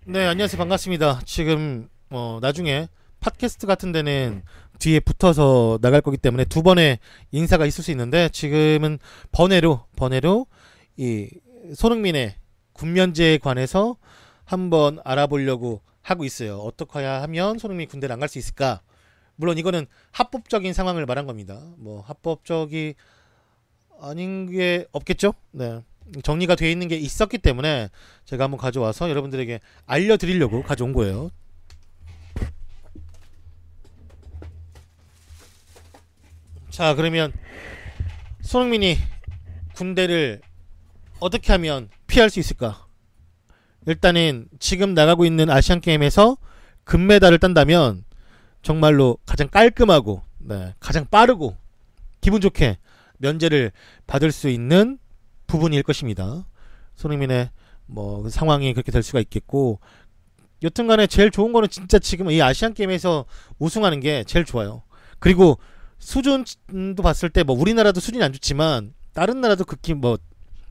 네, 안녕하세요. 반갑습니다. 지금 나중에 팟캐스트 같은 데는 뒤에 붙어서 나갈 거기 때문에 두 번의 인사가 있을 수 있는데 지금은 번외로 이 손흥민의 군면제에 관해서 한번 알아보려고 하고 있어요. 어떻게 해야 하면 손흥민이 군대를 안 갈 수 있을까? 물론 이거는 합법적인 상황을 말한 겁니다. 뭐 합법적이 아닌 게 없겠죠? 네. 정리가 되어 있는 게 있었기 때문에 제가 한번 가져와서 여러분들에게 알려드리려고 가져온 거예요. 자, 그러면 손흥민이 군대를 어떻게 하면 피할 수 있을까? 일단은 지금 나가고 있는 아시안 게임에서 금메달을 딴다면 정말로 가장 깔끔하고 가장 빠르고 기분 좋게 면제를 받을 수 있는 부분일 것입니다. 손흥민의 뭐 상황이 그렇게 될 수가 있겠고, 여튼간에 제일 좋은 거는 진짜 지금 이 아시안 게임에서 우승하는 게 제일 좋아요. 그리고 수준도 봤을 때 뭐 우리나라도 수준이 안 좋지만 다른 나라도 극히 뭐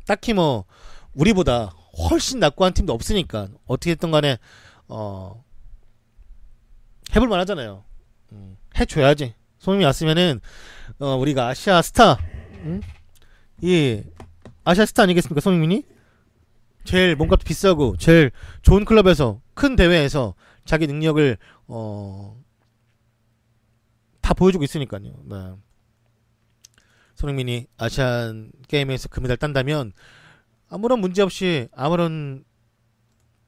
딱히 뭐 우리보다 훨씬 낫고 한 팀도 없으니까 어떻게 됐든 간에 어 해볼 만하잖아요. 해줘야지. 손흥민이 왔으면은 우리가 아시아 스타, 음? 이 아시아 스타 아니겠습니까? 손흥민이 제일 몸값도 비싸고 제일 좋은 클럽에서 큰 대회에서 자기 능력을 다 보여주고 있으니까요. 네. 손흥민이 아시안 게임에서 금메달 딴다면 아무런 문제 없이 아무런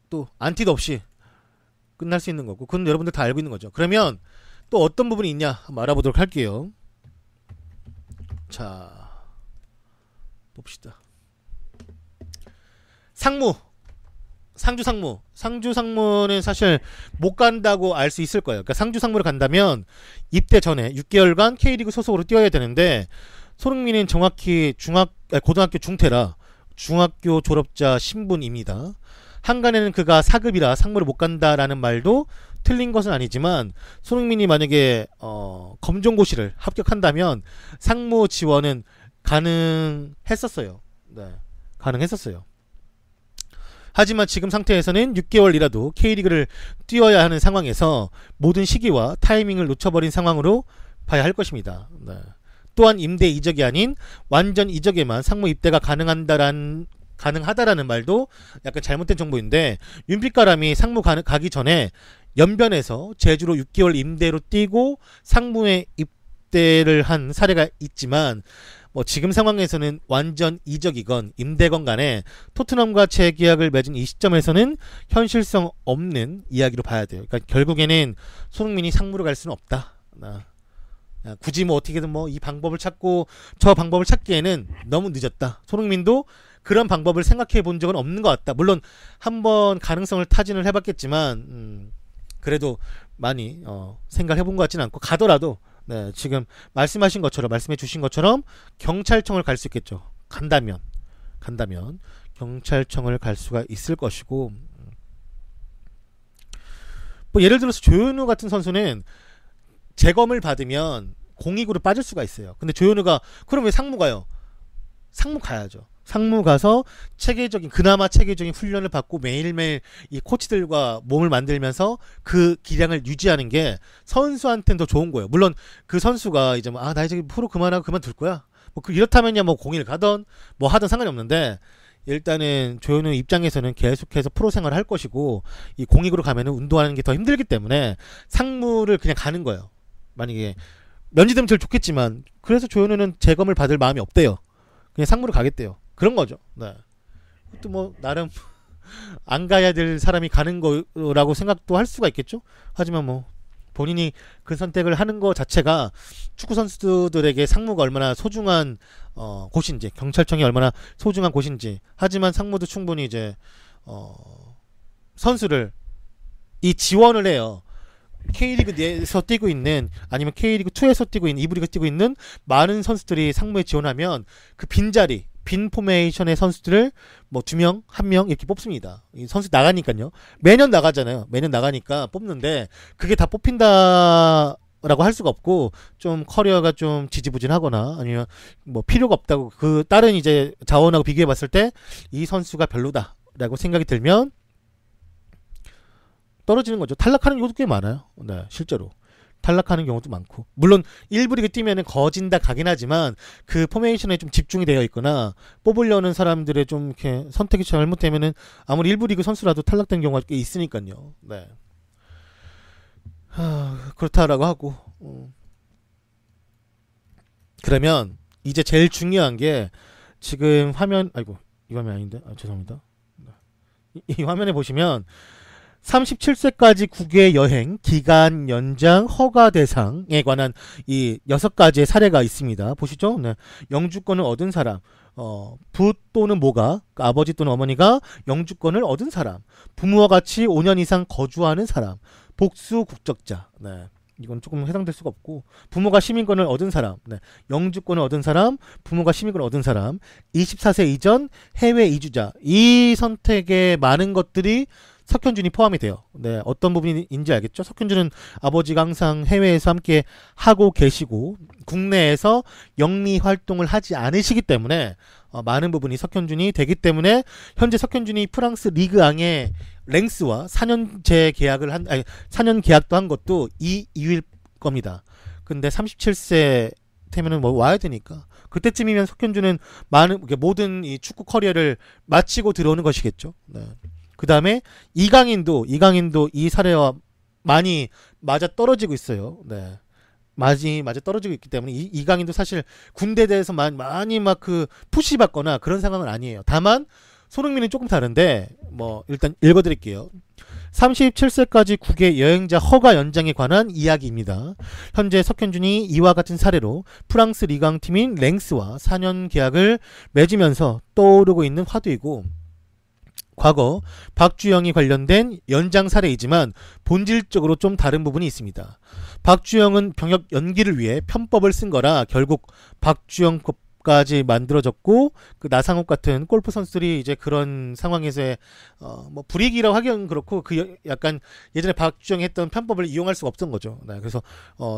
또 안티도 없이 끝날 수 있는 거고, 그건 여러분들 다 알고 있는 거죠. 그러면 또 어떤 부분이 있냐 한번 알아보도록 할게요. 자, 봅시다. 상무, 상주상무는 사실 못 간다고 알 수 있을 거예요. 그러니까 상주상무를 간다면 입대 전에 6개월간 K리그 소속으로 뛰어야 되는데, 손흥민은 정확히 고등학교 중퇴라 중학교 졸업자 신분입니다. 한간에는 그가 사급이라 상무를 못 간다라는 말도 틀린 것은 아니지만, 손흥민이 만약에 검정고시를 합격한다면 상무 지원은 가능했었어요. 네, 가능했었어요. 하지만 지금 상태에서는 6개월이라도 K리그를 뛰어야 하는 상황에서 모든 시기와 타이밍을 놓쳐버린 상황으로 봐야 할 것입니다. 네. 또한 임대 이적이 아닌 완전 이적에만 상무 입대가 가능하다라는 말도 약간 잘못된 정보인데, 윤빛가람이 상무 가기 전에 연변에서 제주로 6개월 임대로 뛰고 상무에 입대를 한 사례가 있지만, 뭐 지금 상황에서는 완전 이적이건 임대건 간에 토트넘과 재계약을 맺은 이 시점에서는 현실성 없는 이야기로 봐야 돼요. 그러니까 결국에는 손흥민이 상무로 갈 수는 없다. 굳이 뭐 어떻게든 뭐 이 방법을 찾고 저 방법을 찾기에는 너무 늦었다. 손흥민도 그런 방법을 생각해 본 적은 없는 것 같다. 물론 한번 가능성을 타진을 해봤겠지만 그래도 많이 생각해 본 것 같지는 않고, 가더라도 지금 말씀해 주신 것처럼 경찰청을 갈 수 있겠죠. 간다면 경찰청을 갈 수가 있을 것이고, 뭐 예를 들어서 조현우 같은 선수는 재검을 받으면 공익으로 빠질 수가 있어요. 근데 조현우가 그럼 왜 상무 가요? 상무 가야죠. 상무 가서 그나마 체계적인 훈련을 받고 매일매일 이 코치들과 몸을 만들면서 그 기량을 유지하는 게 선수한테는 더 좋은 거예요. 물론 그 선수가 이제 나 이제 프로 그만하고 그만둘 거야, 뭐 이렇다면야 뭐 공익을 가던 뭐 하던 상관이 없는데, 일단은 조현우 입장에서는 계속해서 프로 생활을 할 것이고, 이 공익으로 가면은 운동하는 게 더 힘들기 때문에 상무를 그냥 가는 거예요. 만약에 면제되면 제일 좋겠지만, 그래서 조현우는 재검을 받을 마음이 없대요. 그냥 상무를 가겠대요. 그런 거죠. 네. 또 뭐 나름 안 가야 될 사람이 가는 거라고 생각도 할 수가 있겠죠. 하지만 뭐 본인이 그 선택을 하는 거 자체가 축구 선수들에게 상무가 얼마나 소중한 곳인지, 경찰청이 얼마나 소중한 곳인지. 하지만 상무도 충분히 이제 선수를 이 지원을 해요. K리그 내에서 뛰고 있는, 아니면 K리그 2에서 뛰고 있는, 2부 리그 뛰고 있는 많은 선수들이 상무에 지원하면 그 빈자리, 빈 포메이션의 선수들을 뭐 2명, 1명 이렇게 뽑습니다. 이 선수 나가니까요. 매년 나가잖아요. 매년 나가니까 뽑는데, 그게 다 뽑힌다라고 할 수가 없고, 좀 커리어가 좀 지지부진하거나 아니면 뭐 필요가 없다고, 그 다른 이제 자원하고 비교해 봤을 때 이 선수가 별로다라고 생각이 들면 떨어지는 거죠. 탈락하는 경우도 꽤 많아요. 네, 실제로. 탈락하는 경우도 많고. 물론 1부 리그 뛰면은 거진다 가긴 하지만 그 포메이션에 좀 집중이 되어 있거나 뽑으려는 사람들의 좀 이렇게 선택이 잘못되면은 아무리 1부 리그 선수라도 탈락된 경우가 꽤 있으니까요. 네. 그렇다라고 하고. 그러면 이제 제일 중요한 게 지금 화면, 아이고, 이 화면 아닌데? 죄송합니다. 이 화면에 보시면 37세까지 국외 여행 기간 연장 허가 대상에 관한 이 6가지의 사례가 있습니다. 보시죠? 네. 영주권을 얻은 사람, 부 또는 모가, 그러니까 아버지 또는 어머니가 영주권을 얻은 사람, 부모와 같이 5년 이상 거주하는 사람, 복수 국적자. 네. 이건 조금 해당될 수가 없고, 부모가 시민권을 얻은 사람, 네. 영주권을 얻은 사람, 부모가 시민권을 얻은 사람, 24세 이전 해외 이주자. 이 선택에 많은 것들이 석현준이 포함이 돼요. 네, 어떤 부분인지 알겠죠? 석현준은 아버지가 항상 해외에서 함께 하고 계시고 국내에서 영리 활동을 하지 않으시기 때문에 많은 부분이 석현준이 되기 때문에 현재 석현준이 프랑스 리그앙의 랭스와 4년제 계약을 4년 계약도 한 것도 이 이유일 겁니다. 근데 37세 되면은 뭐 와야 되니까 그때쯤이면 석현준은 모든 이 축구 커리어를 마치고 들어오는 것이겠죠. 네. 그 다음에 이강인도 이 사례와 많이 맞아 떨어지고 있어요. 네. 많이 맞아 떨어지고 있기 때문에 이강인도 사실 군대에 대해서 많이 막 그 푸시 받거나 그런 상황은 아니에요. 다만 손흥민은 조금 다른데 뭐 일단 읽어드릴게요. 37세까지 국외 여행자 허가 연장에 관한 이야기입니다. 현재 석현준이 이와 같은 사례로 프랑스 리강 팀인 랭스와 4년 계약을 맺으면서 떠오르고 있는 화두이고, 과거 박주영이 관련된 연장 사례이지만 본질적으로 좀 다른 부분이 있습니다. 박주영은 병역 연기를 위해 편법을 쓴 거라 결국 박주영법까지 만들어졌고, 그 나상욱 같은 골프 선수들이 이제 그런 상황에서의 뭐 불이익이라고 하기는 그렇고 그 약간 예전에 박주영이 했던 편법을 이용할 수가 없던 거죠. 네, 그래서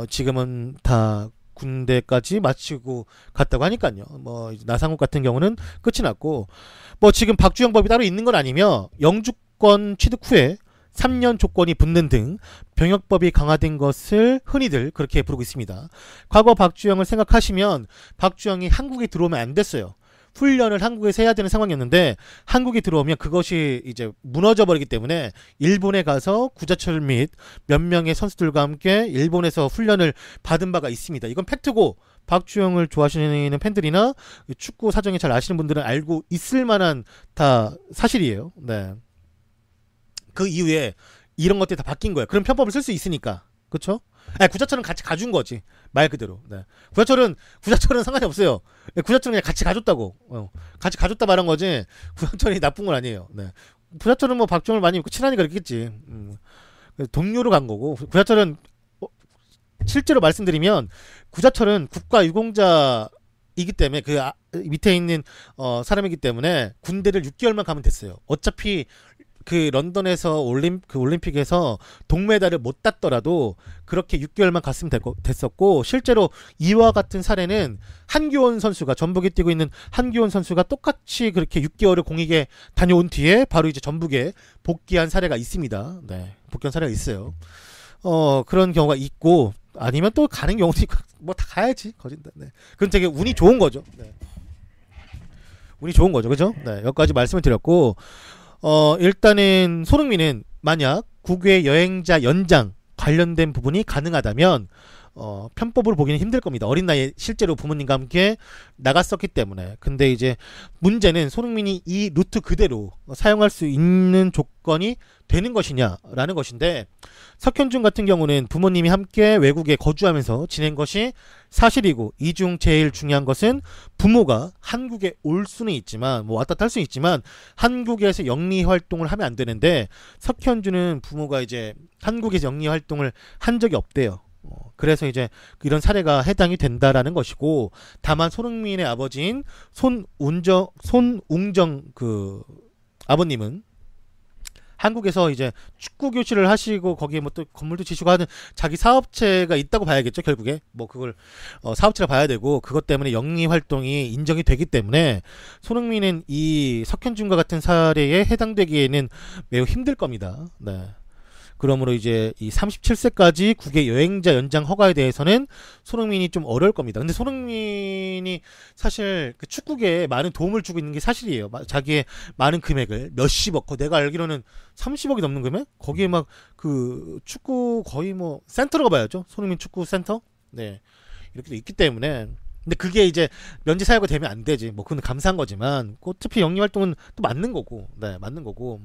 지금은 다 군대까지 마치고 갔다고 하니까요. 뭐 나상욱 같은 경우는 끝이 났고, 뭐 지금 박주영법이 따로 있는 건 아니며 영주권 취득 후에 3년 조건이 붙는 등 병역법이 강화된 것을 흔히들 그렇게 부르고 있습니다. 과거 박주영을 생각하시면 박주영이 한국에 들어오면 안 됐어요. 훈련을 한국에서 해야 되는 상황이었는데 한국에 들어오면 그것이 이제 무너져 버리기 때문에 일본에 가서 구자철 및 몇 명의 선수들과 함께 일본에서 훈련을 받은 바가 있습니다. 이건 팩트고 박주영을 좋아하시는 팬들이나 축구 사정이 잘 아시는 분들은 알고 있을 만한 다 사실이에요. 네. 그 이후에 이런 것들이 다 바뀐 거예요. 그럼 편법을 쓸 수 있으니까. 그쵸? 아니, 구자철은 같이 가준 거지. 말 그대로. 네. 구자철은 상관이 없어요. 네, 구자철은 그냥 같이 가줬다고. 같이 가줬다 말한 거지. 구자철이 나쁜 건 아니에요. 네. 구자철은 뭐 박주영을 많이 믿고 친하니까 그랬겠지. 동료로 간 거고. 구자철은 실제로 말씀드리면 구자철은 국가 유공자이기 때문에 그 밑에 있는 사람이기 때문에 군대를 6개월만 가면 됐어요. 어차피 그 런던에서 올림픽에서 동메달을 못 땄더라도 그렇게 6개월만 갔으면 됐었고, 실제로 이와 같은 사례는 한규원 선수가, 전북에 뛰고 있는 한규원 선수가 똑같이 그렇게 6개월을 공익에 다녀온 뒤에 바로 이제 전북에 복귀한 사례가 있습니다. 네, 복귀한 사례가 있어요. 그런 경우가 있고, 아니면 또 가는 경우도 있고, 뭐 다 가야지 거진다. 네, 그건 되게 운이 좋은 거죠. 네. 운이 좋은 거죠, 그죠? 네, 여기까지 말씀을 드렸고. 일단은 손흥민은 만약 국외 여행자 연장 관련된 부분이 가능하다면 편법으로 보기는 힘들 겁니다. 어린 나이에 실제로 부모님과 함께 나갔었기 때문에. 근데 이제 문제는 손흥민이 이 루트 그대로 사용할 수 있는 조건이 되는 것이냐라는 것인데, 석현준 같은 경우는 부모님이 함께 외국에 거주하면서 지낸 것이 사실이고, 이 중 제일 중요한 것은 부모가 한국에 올 수는 있지만, 뭐 왔다 탈 수는 있지만 한국에서 영리 활동을 하면 안 되는데, 석현준은 부모가 이제 한국에서 영리 활동을 한 적이 없대요. 그래서 이제 이런 사례가 해당이 된다라는 것이고, 다만 손흥민의 아버지인 손웅정 그 아버님은 한국에서 이제 축구 교실을 하시고 거기에 뭐 또 건물도 지시고 하는 자기 사업체가 있다고 봐야겠죠. 결국에 뭐 그걸 사업체라 봐야 되고, 그것 때문에 영리 활동이 인정이 되기 때문에 손흥민은 이 석현준과 같은 사례에 해당되기에는 매우 힘들 겁니다. 네. 그러므로 이제 이 37세까지 국외 여행자 연장 허가에 대해서는 손흥민이 좀 어려울 겁니다. 근데 손흥민이 사실 그 축구계에 많은 도움을 주고 있는 게 사실이에요. 자기의 많은 금액을 몇십억, 내가 알기로는 30억이 넘는 금액? 거기에 막 그 축구 거의 뭐 센터로 가봐야죠. 손흥민 축구 센터? 네. 이렇게 있기 때문에. 근데 그게 이제 면제 사유가 되면 안 되지. 뭐 그건 감사한 거지만 어차피 영리 활동은 또 맞는 거고. 네, 맞는 거고.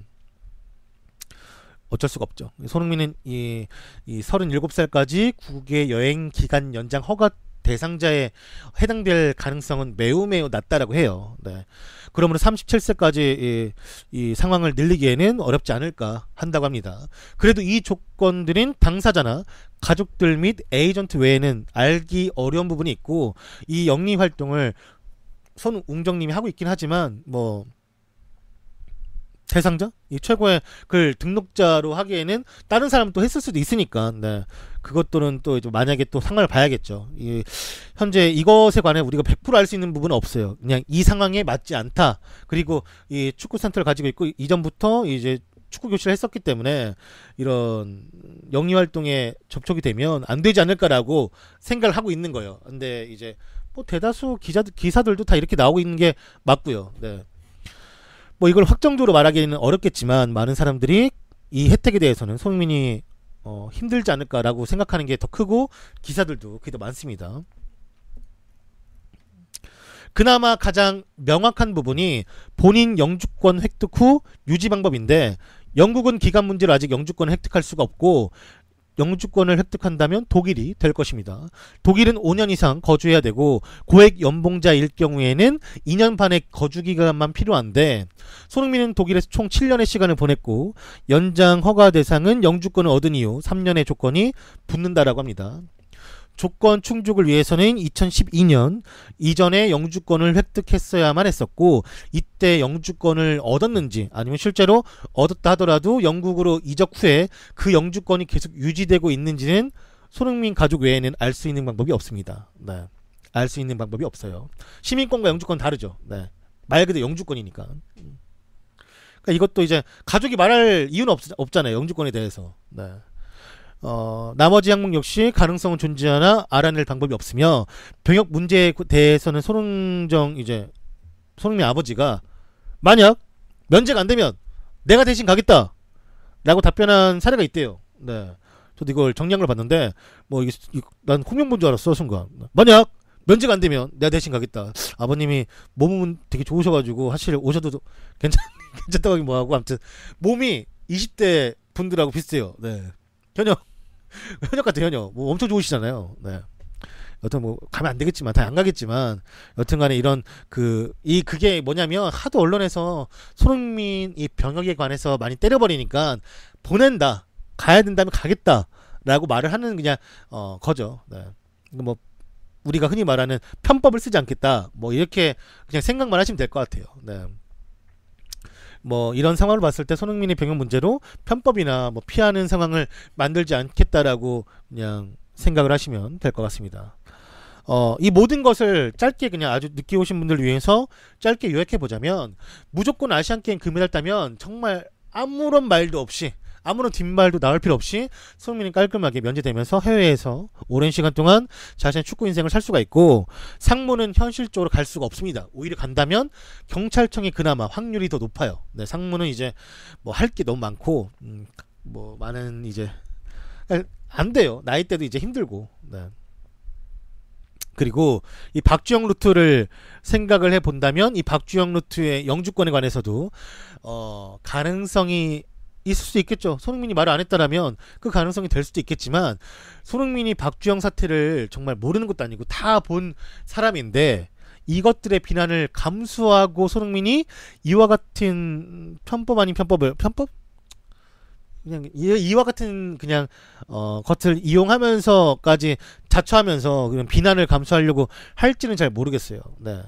어쩔 수가 없죠. 손흥민은 이 37살까지 국외 여행 기간 연장 허가 대상자에 해당될 가능성은 매우 낮다라고 해요. 네. 그러므로 37세까지 이 상황을 늘리기에는 어렵지 않을까 한다고 합니다. 그래도 이 조건들은 당사자나 가족들 및 에이전트 외에는 알기 어려운 부분이 있고, 이 영리 활동을 손웅정님이 하고 있긴 하지만 뭐 대상자? 이 최고의 글 등록자로 하기에는 다른 사람은 또 했을 수도 있으니까, 네. 그것들은 또 이제 만약에 또 상황을 봐야겠죠. 현재 이것에 관해 우리가 100% 알 수 있는 부분은 없어요. 그냥 이 상황에 맞지 않다. 그리고 이 축구센터를 가지고 있고, 이전부터 이제 축구 교실을 했었기 때문에 이런 영리 활동에 접촉이 되면 안 되지 않을까라고 생각을 하고 있는 거예요. 근데 이제 뭐 대다수 기사들도 다 이렇게 나오고 있는 게 맞고요. 네. 뭐 이걸 확정적으로 말하기는 어렵겠지만 많은 사람들이 이 혜택에 대해서는 손흥민이 힘들지 않을까라고 생각하는 게 더 크고, 기사들도 그게 더 많습니다. 그나마 가장 명확한 부분이 본인 영주권 획득 후 유지 방법인데, 영국은 기간 문제로 아직 영주권을 획득할 수가 없고, 영주권을 획득한다면 독일이 될 것입니다. 독일은 5년 이상 거주해야 되고, 고액 연봉자일 경우에는 2년 반의 거주 기간만 필요한데, 손흥민은 독일에서 총 7년의 시간을 보냈고, 연장 허가 대상은 영주권을 얻은 이후 3년의 조건이 붙는다라고 합니다. 조건 충족을 위해서는 2012년 이전에 영주권을 획득했어야만 했었고, 이때 영주권을 얻었는지 아니면 실제로 얻었다 하더라도 영국으로 이적 후에 그 영주권이 계속 유지되고 있는지는 손흥민 가족 외에는 알 수 있는 방법이 없습니다. 네. 알 수 있는 방법이 없어요. 시민권과 영주권 다르죠. 네. 말 그대로 영주권이니까. 그러니까 이것도 이제 가족이 말할 이유는 없잖아요. 영주권에 대해서. 네. 나머지 항목 역시 가능성은 존재하나 알아낼 방법이 없으며, 병역 문제에 대해서는 손흥민 아버지가 만약 면제가 안 되면 내가 대신 가겠다 라고 답변한 사례가 있대요. 네. 저도 이걸 정리한 걸 봤는데, 뭐 난 홍명보인 줄 알았어 순간. 만약 면제가 안 되면 내가 대신 가겠다. 아버님이 몸은 되게 좋으셔가지고 사실 오셔도 괜찮다고 하긴 뭐하고, 아무튼 몸이 20대 분들하고 비슷해요. 네. 현역 같아, 현역. 뭐 엄청 좋으시잖아요. 네. 여튼 뭐 가면 안 되겠지만, 다 안 가겠지만, 여튼간에 이런 그게 뭐냐면, 하도 언론에서 손흥민 이 병역에 관해서 많이 때려버리니까 보낸다, 가야 된다면 가겠다라고 말을 하는 그냥 거죠. 네. 뭐 우리가 흔히 말하는 편법을 쓰지 않겠다, 뭐 이렇게 그냥 생각만 하시면 될 것 같아요. 네. 뭐 이런 상황을 봤을 때 손흥민의 병역 문제로 편법이나 뭐 피하는 상황을 만들지 않겠다라고 그냥 생각을 하시면 될 것 같습니다. 이 모든 것을 짧게 그냥 아주 늦게 오신 분들을 위해서 짧게 요약해 보자면, 무조건 아시안게임 금메달 따면 정말 아무런 말도 없이, 아무런 뒷말도 나올 필요 없이 손흥민이 깔끔하게 면제되면서 해외에서 오랜 시간 동안 자신의 축구 인생을 살 수가 있고, 상무는 현실적으로 갈 수가 없습니다. 오히려 간다면 경찰청이 그나마 확률이 더 높아요. 네, 상무는 이제 뭐 할 게 너무 많고, 뭐 많은 이제 안 돼요. 나이 때도 이제 힘들고. 네. 그리고 이 박주영 루트를 생각을 해본다면, 이 박주영 루트의 영주권에 관해서도 가능성이 있을 수 있겠죠. 손흥민이 말을 안 했다라면 그 가능성이 될 수도 있겠지만, 손흥민이 박주영 사태를 정말 모르는 것도 아니고 다 본 사람인데, 이것들의 비난을 감수하고 손흥민이 이와 같은 편법 아닌 편법? 그냥 이와 같은 그냥 것을 이용하면서까지 자처하면서 그냥 비난을 감수하려고 할지는 잘 모르겠어요. 네.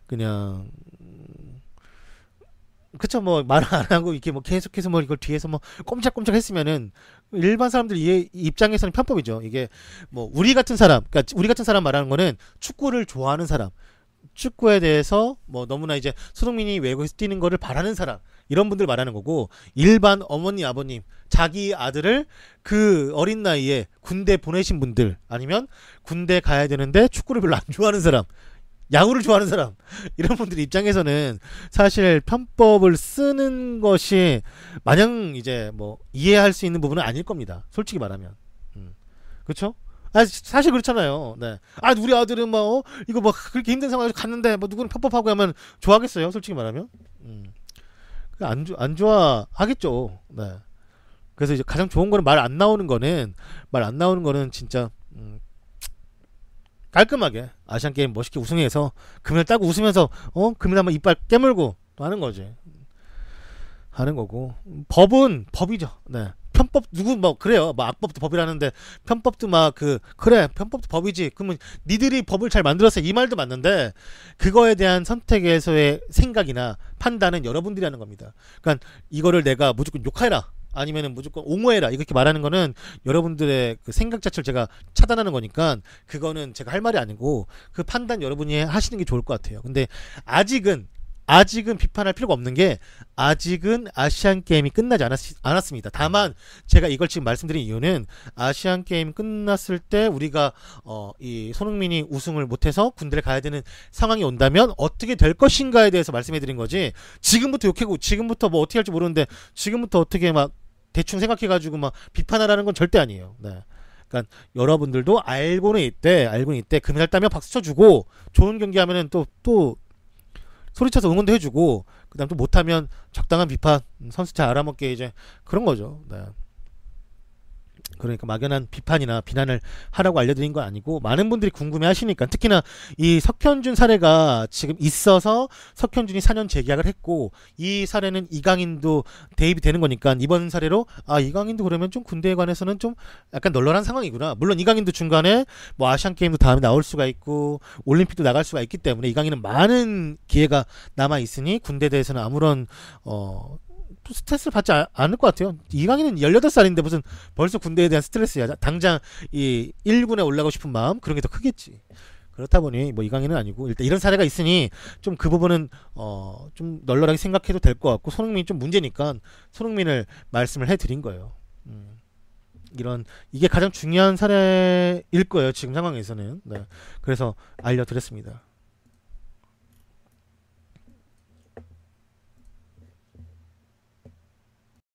그냥 그쵸, 뭐 말 안 하고 이렇게 뭐 계속해서 뭐 이걸 뒤에서 뭐 꼼짝꼼짝 했으면은 일반 사람들 입장에서는 편법이죠. 이게 뭐 우리 같은 사람, 그러니까 우리 같은 사람 말하는 거는 축구를 좋아하는 사람, 축구에 대해서 뭐 너무나 이제 손흥민이 외국에서 뛰는 거를 바라는 사람, 이런 분들 말하는 거고, 일반 어머니 아버님 자기 아들을 그 어린 나이에 군대 보내신 분들, 아니면 군대 가야 되는데 축구를 별로 안 좋아하는 사람, 야구를 좋아하는 사람, 이런 분들 입장에서는 사실 편법을 쓰는 것이 마냥 이제 뭐 이해할 수 있는 부분은 아닐 겁니다. 솔직히 말하면. 그렇죠? 아, 사실 그렇잖아요. 네. 아, 우리 아들은 뭐 이거 뭐 그렇게 힘든 상황에서 갔는데 뭐 누구는 편법하고 하면 좋아하겠어요? 솔직히 말하면. 안 좋아하겠죠. 네. 그래서 이제 가장 좋은 거는 말 안 나오는 거는 진짜 깔끔하게 아시안 게임 멋있게 우승해서 금메달 따고 웃으면서 금메달 한번 이빨 깨물고 또 하는 거지. 하는 거고, 법은 법이죠. 네. 편법 누구 뭐 그래요. 뭐 악법도 법이라는데 편법도 막 그래 편법도 법이지. 그러면 니들이 법을 잘 만들었어, 이 말도 맞는데 그거에 대한 선택에서의 생각이나 판단은 여러분들이 하는 겁니다. 그러니까 이거를 내가 무조건 욕해라, 아니면은 무조건 옹호해라, 이렇게 말하는 거는 여러분들의 그 생각 자체를 제가 차단하는 거니까 그거는 제가 할 말이 아니고 그 판단 여러분이 하시는 게 좋을 것 같아요. 근데 아직은 비판할 필요가 없는 게, 아직은 아시안 게임이 끝나지 않았습니다. 다만 제가 이걸 지금 말씀드린 이유는 아시안 게임 끝났을 때 우리가 이 손흥민이 우승을 못해서 군대를 가야 되는 상황이 온다면 어떻게 될 것인가에 대해서 말씀해드린 거지, 지금부터 욕하고 지금부터 뭐 어떻게 할지 모르는데 지금부터 어떻게 막 대충 생각해가지고 막 비판하라는 건 절대 아니에요. 네. 그러니까 여러분들도 알고는 있대 금메달 따면 박수 쳐주고 좋은 경기 하면은 또 소리쳐서 응원도 해주고, 그 다음 또 못하면 적당한 비판, 선수 잘 알아먹게 이제 그런 거죠. 네. 그러니까 막연한 비판이나 비난을 하라고 알려드린 건 아니고, 많은 분들이 궁금해 하시니까, 특히나 이 석현준 사례가 지금 있어서 석현준이 4년 재계약을 했고, 이 사례는 이강인도 대입이 되는 거니까 이번 사례로 이강인도 그러면 좀 군대에 관해서는 좀 약간 널널한 상황이구나. 물론 이강인도 중간에 뭐 아시안 게임도 다음에 나올 수가 있고 올림픽도 나갈 수가 있기 때문에 이강인은 많은 기회가 남아 있으니 군대에 대해서는 아무런 스트레스를 받지 않을 것 같아요. 이강인은 18살인데 무슨 벌써 군대에 대한 스트레스야. 당장 이 1군에 올라가고 싶은 마음, 그런 게 더 크겠지. 그렇다 보니 뭐 이강인은 아니고, 일단 이런 사례가 있으니 좀 그 부분은 좀 널널하게 생각해도 될 것 같고, 손흥민이 좀 문제니까 손흥민을 말씀을 해드린 거예요. 이게 가장 중요한 사례일 거예요, 지금 상황에서는. 네. 그래서 알려드렸습니다.